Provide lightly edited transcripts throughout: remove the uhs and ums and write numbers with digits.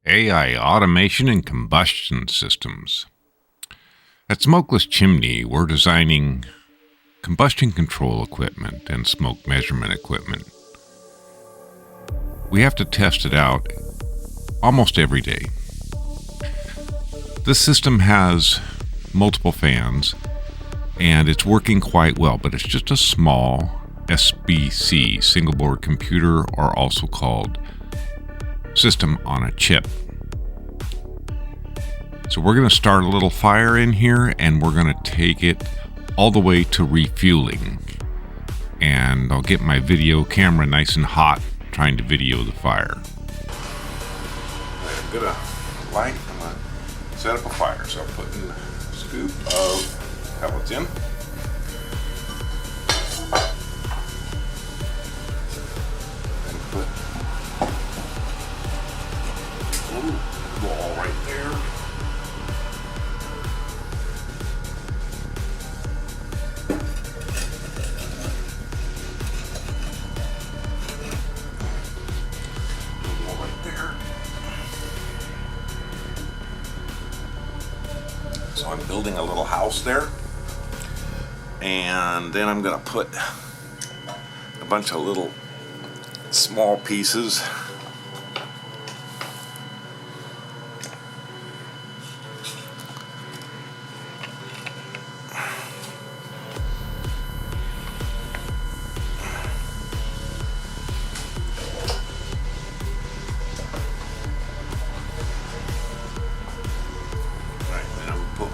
AI automation and combustion systems. At Smokeless Chimney, we're designing combustion control equipment and smoke measurement equipment. We have to test it out almost every day. This system has multiple fans and it's working quite well, but it's just a small SBC, single board computer, or also called system on a chip. So we're going to start a little fire in here and we're going to take it all the way to refueling. And I'll get my video camera nice and hot trying to video the fire. I'm going to set up a fire. So I'm putting a scoop of pellets in. Wall right there. Wall right there. So I'm building a little house there, and then I'm going to put a bunch of little small pieces .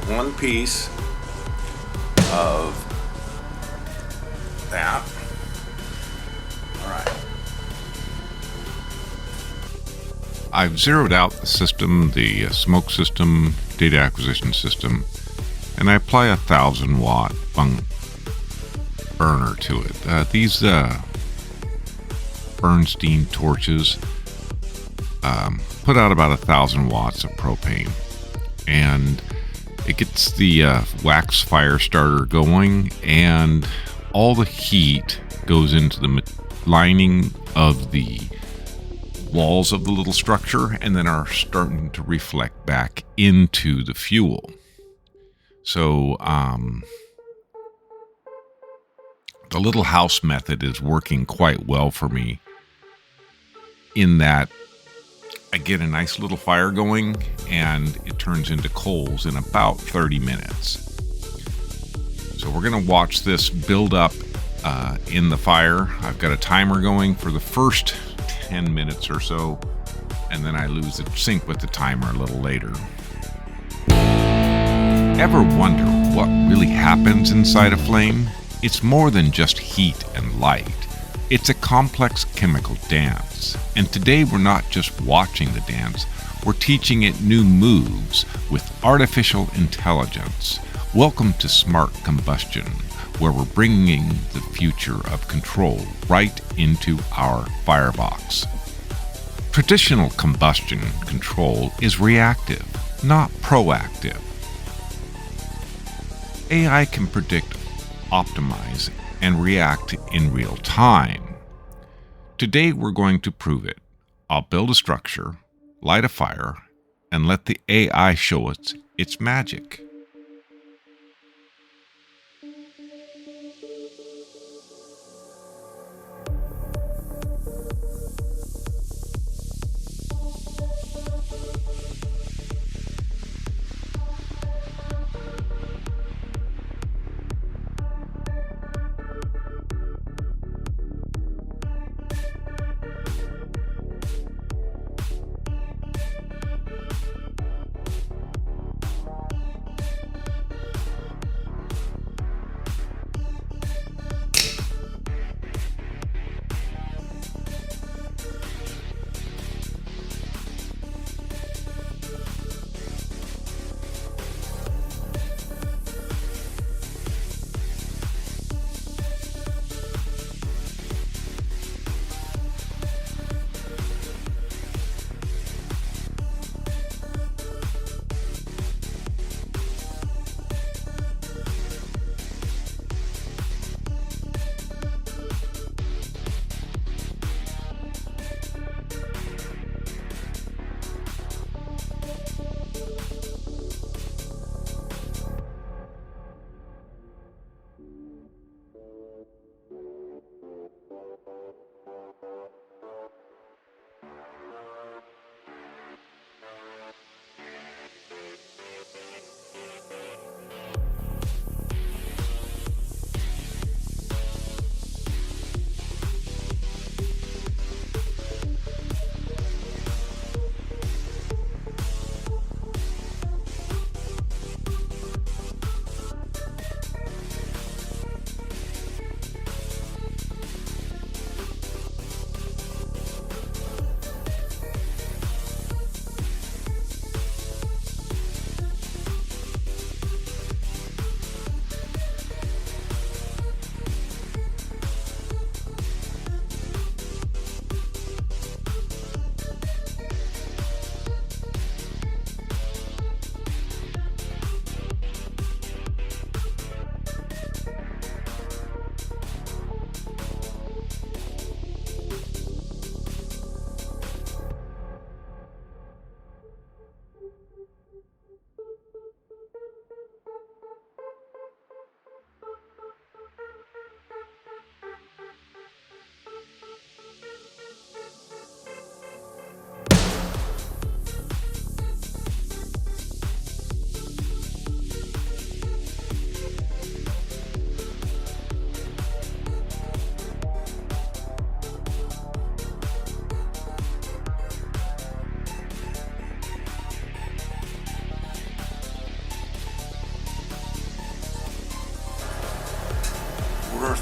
One piece of that. All right. I've zeroed out the system, the smoke system, data acquisition system, and I apply a 1,000-watt burner to it. These Bernstein torches put out about 1,000 watts of propane, and it gets the wax fire starter going, and all the heat goes into the lining of the walls of the little structure and then are starting to reflect back into the fuel. So the little house method is working quite well for me in that I get a nice little fire going and it turns into coals in about 30 minutes. So we're going to watch this build up in the fire. I've got a timer going for the first 10 minutes or so, and then I lose the sync with the timer a little later. Ever wonder what really happens inside a flame? It's more than just heat and light. It's a complex chemical dance, and today we're not just watching the dance, we're teaching it new moves with artificial intelligence. Welcome to Smart Combustion, where we're bringing the future of control right into our firebox. Traditional combustion control is reactive, not proactive. AI can predict, optimize, and react in real time. Today we're going to prove it. I'll build a structure, light a fire, and let the AI show us its magic.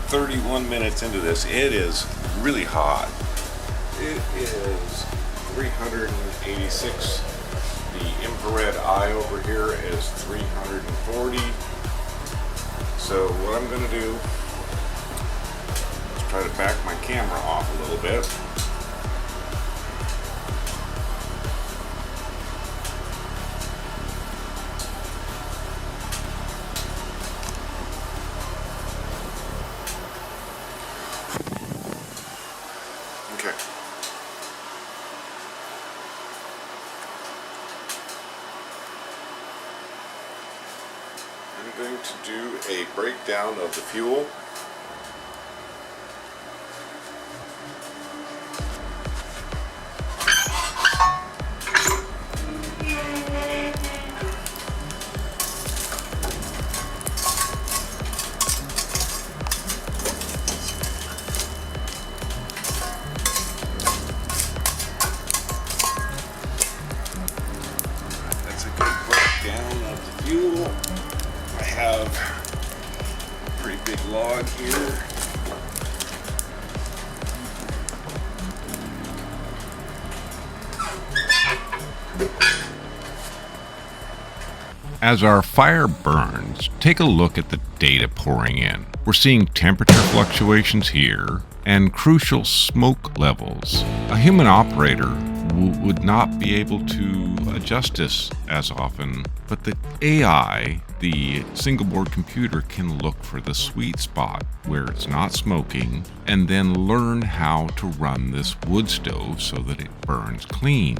31 minutes into this. It is really hot. It is 386. The infrared eye over here is 340. So what I'm going to do is try to back my camera off a little bit. Okay. I'm going to do a breakdown of the fuel. That's a good breakdown of the fuel. I have a pretty big log here. As our fire burns, take a look at the data pouring in. We're seeing temperature fluctuations here and crucial smoke levels. A human operator would not be able to adjust this as often, but the AI, the single board computer, can look for the sweet spot where it's not smoking and then learn how to run this wood stove so that it burns clean.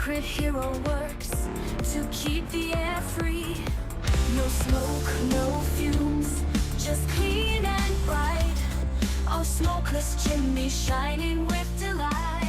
secret hero works to keep the air free. No smoke, no fumes, just clean and bright. Our smokeless chimney shining with delight.